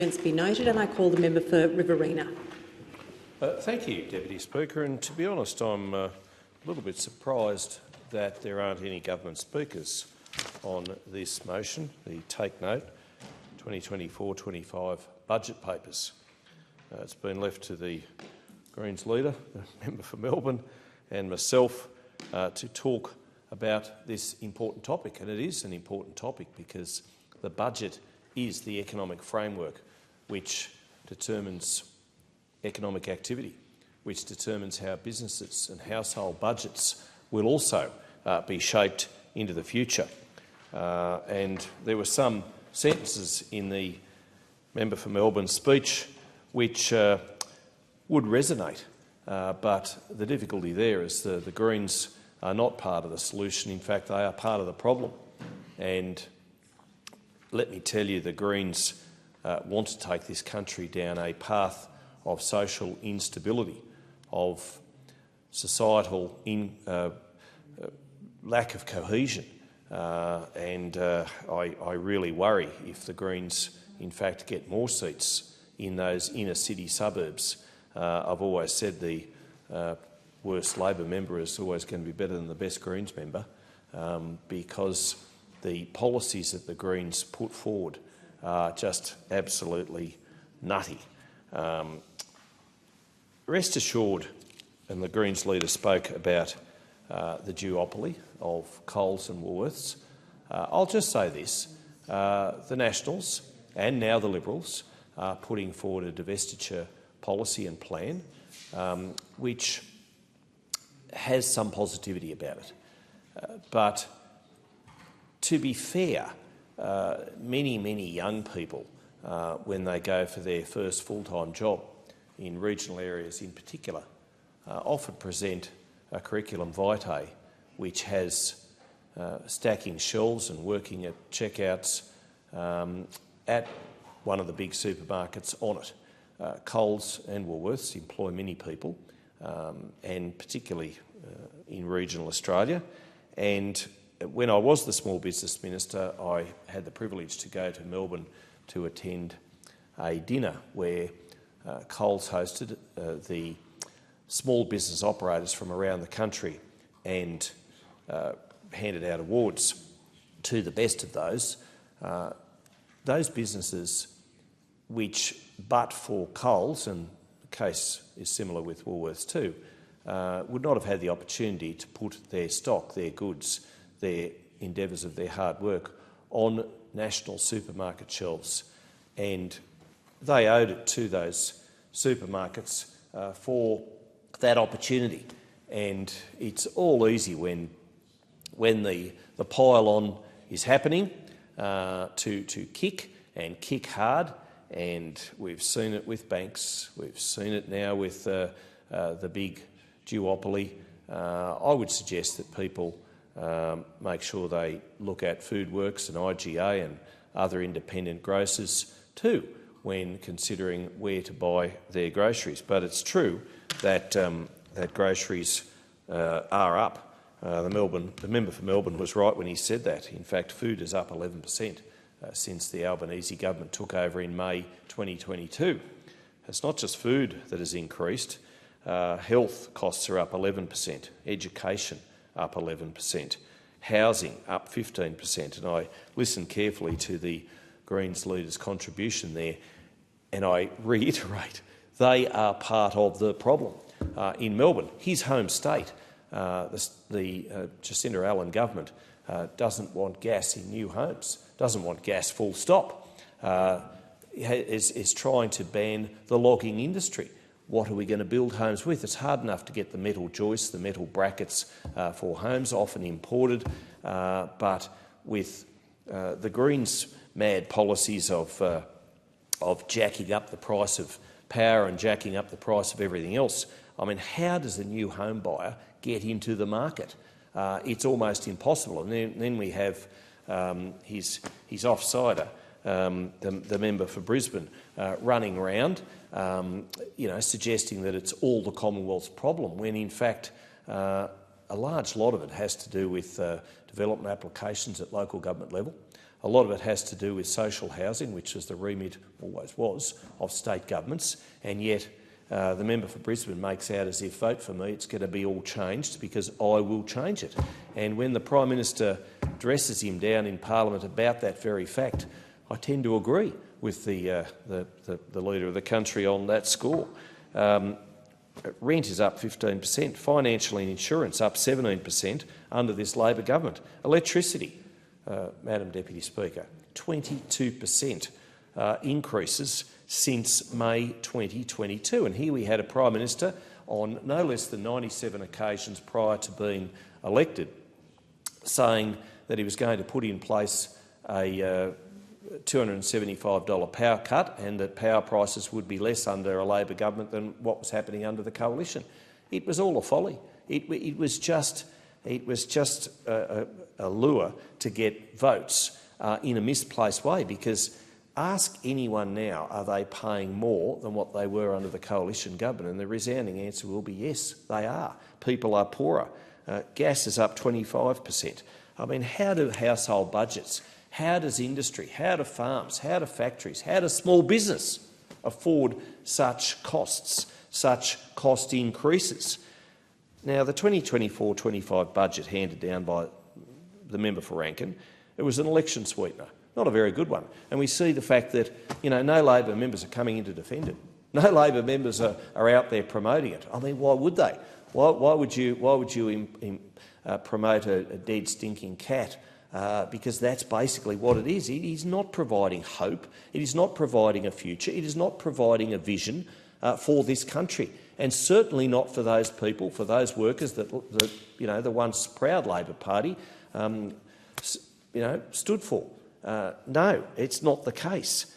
Be noted, and I call the member for Riverina. Thank you, Deputy Speaker. And to be honest, I'm a little bit surprised that there aren't any government speakers on this motion, the Take Note 2024-25 budget papers. It's been left to the Greens leader, the member for Melbourne, and myself to talk about this important topic. And it is an important topic because the budget is the economic framework which determines economic activity, which determines how businesses and household budgets will also be shaped into the future. And there were some sentences in the member for Melbourne speech which would resonate, but the difficulty there is the Greens are not part of the solution. In fact, they are part of the problem. And let me tell you, the Greens want to take this country down a path of social instability, of societal lack of cohesion. And I really worry if the Greens, in fact, get more seats in those inner city suburbs. I've always said the worst Labor member is always going to be better than the best Greens member, because the policies that the Greens put forward are just absolutely nutty. Rest assured, and the Greens leader spoke about the duopoly of Coles and Woolworths. I'll just say this, the Nationals and now the Liberals are putting forward a divestiture policy and plan which has some positivity about it. But to be fair, many young people, when they go for their first full-time job in regional areas in particular, often present a curriculum vitae which has stacking shelves and working at checkouts at one of the big supermarkets on it. Coles and Woolworths employ many people, and particularly in regional Australia. And when I was the Small Business Minister, I had the privilege to go to Melbourne to attend a dinner where Coles hosted the small business operators from around the country and handed out awards to the best of those. Those businesses which, but for Coles, and the case is similar with Woolworths too, would not have had the opportunity to put their stock, their goods, their endeavours of their hard work on national supermarket shelves. And they owed it to those supermarkets for that opportunity. And it's all easy when the pile-on is happening to kick and kick hard. And we've seen it with banks. We've seen it now with the big duopoly. I would suggest that people make sure they look at Foodworks and IGA and other independent grocers too when considering where to buy their groceries. But it's true that that groceries are up. The member for Melbourne was right when he said that. In fact, food is up 11% since the Albanese government took over in May 2022. It's not just food that has increased. Health costs are up 11%, education up 11%, housing up 15%. And I listened carefully to the Greens leader's contribution there, and I reiterate, they are part of the problem. In Melbourne, his home state, the Jacinda Allen government doesn't want gas in new homes, doesn't want gas full stop, is trying to ban the logging industry. What are we going to build homes with? It's hard enough to get the metal joists, the metal brackets for homes, often imported, but with the Greens' mad policies of jacking up the price of power and jacking up the price of everything else, I mean, how does a new home buyer get into the market? It's almost impossible. And then we have his offsider, the member for Brisbane, running around, suggesting that it's all the Commonwealth's problem, when in fact a large lot of it has to do with development applications at local government level. A lot of it has to do with social housing, which is the remit, always was, of state governments, and yet the member for Brisbane makes out as if, vote for me, it's going to be all changed because I will change it. And when the Prime Minister dresses him down in Parliament about that very fact, I tend to agree with the Leader of the country on that score. Rent is up 15%, financial and insurance up 17% under this Labor government. Electricity, Madam Deputy Speaker, 22% increases since May 2022. And here we had a Prime Minister on no less than 97 occasions prior to being elected saying that he was going to put in place a $275 power cut and that power prices would be less under a Labor government than what was happening under the coalition. It was all a folly. It was just a lure to get votes in a misplaced way, because ask anyone now, are they paying more than what they were under the coalition government? And the resounding answer will be yes, they are. People are poorer. Gas is up 25%. I mean, how do household budgets, how does industry, how do farms, how do factories, how does small business afford such costs, such cost increases? Now, the 2024-25 budget handed down by the member for Rankin, it was an election sweetener, not a very good one. And we see the fact that no Labor members are coming in to defend it. No Labor members are out there promoting it. I mean, why would they? Why would you promote a dead, stinking cat? Because that's basically what it is. It is not providing hope. It is not providing a future. It is not providing a vision for this country, and certainly not for those people, for those workers that the once proud Labor Party stood for. No, it's not the case.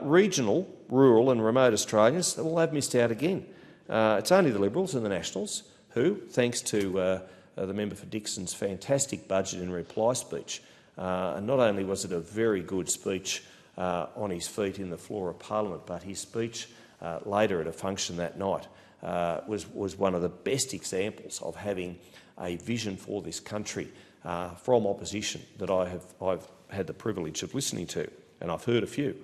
Regional, rural and remote Australians, well, they've missed out again. It's only the Liberals and the Nationals who, thanks to the member for Dixon's fantastic budget and reply speech, and not only was it a very good speech on his feet in the floor of Parliament, but his speech later at a function that night was one of the best examples of having a vision for this country from opposition that I've had the privilege of listening to, and I've heard a few.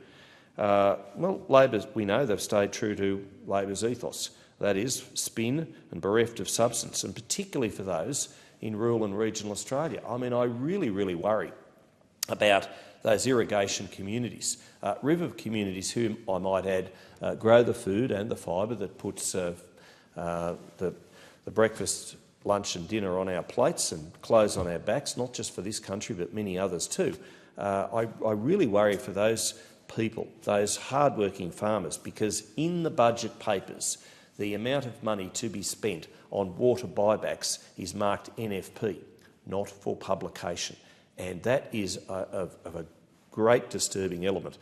Well, Labor, we know they've stayed true to Labor's ethos. That is, spin and bereft of substance, and particularly for those in rural and regional Australia. I mean, I really, really worry about those irrigation communities, river communities who, I might add, grow the food and the fibre that puts the breakfast, lunch and dinner on our plates and clothes on our backs, not just for this country but many others too. I really worry for those people, those hard-working farmers, because in the budget papers the amount of money to be spent on water buybacks is marked NFP, not for publication. And that is of a great disturbing element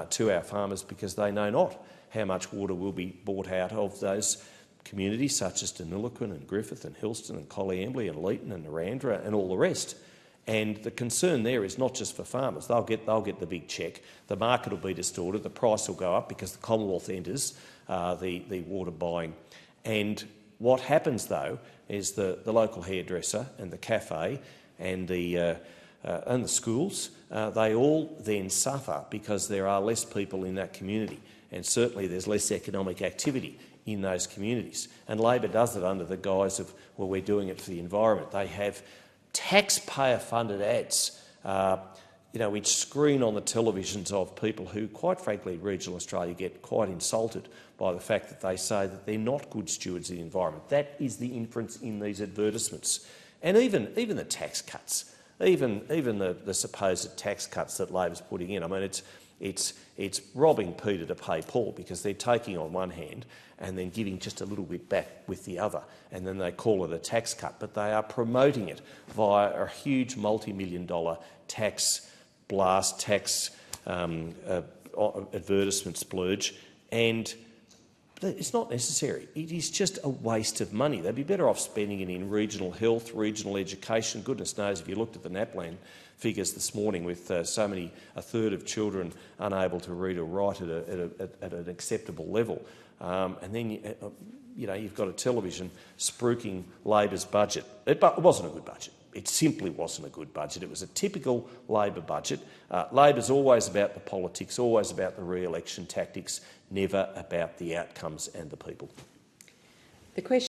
to our farmers, because they know not how much water will be bought out of those communities such as Deniliquin and Griffith and Hillston and Colliambly and Leeton and Narrandera and all the rest. And the concern there is not just for farmers. They'll get the big cheque. The market will be distorted. The price will go up because the Commonwealth enters the water buying. And what happens, though, is the local hairdresser and the cafe and the schools, they all then suffer because there are less people in that community, and certainly there's less economic activity in those communities. And Labor does it under the guise of, well, we're doing it for the environment. They have taxpayer-funded ads, which screen on the televisions of people who, quite frankly, in regional Australia get quite insulted by the fact that they say that they're not good stewards of the environment. That is the inference in these advertisements. And even the tax cuts, even the supposed tax cuts that Labor's putting in. I mean, it's robbing Peter to pay Paul, because they're taking on one hand and then giving just a little bit back with the other, and then they call it a tax cut, but they are promoting it via a huge multi-million-dollar tax blast, tax advertisement splurge, and it's not necessary. It is just a waste of money. They'd be better off spending it in regional health, regional education. Goodness knows, if you looked at the NAPLAN figures this morning, with a third of children unable to read or write at an acceptable level, and then you've got a television spruiking Labor's budget. It wasn't a good budget. It simply wasn't a good budget. It was a typical Labor budget. Labor's always about the politics, always about the re-election tactics, never about the outcomes and the people. The question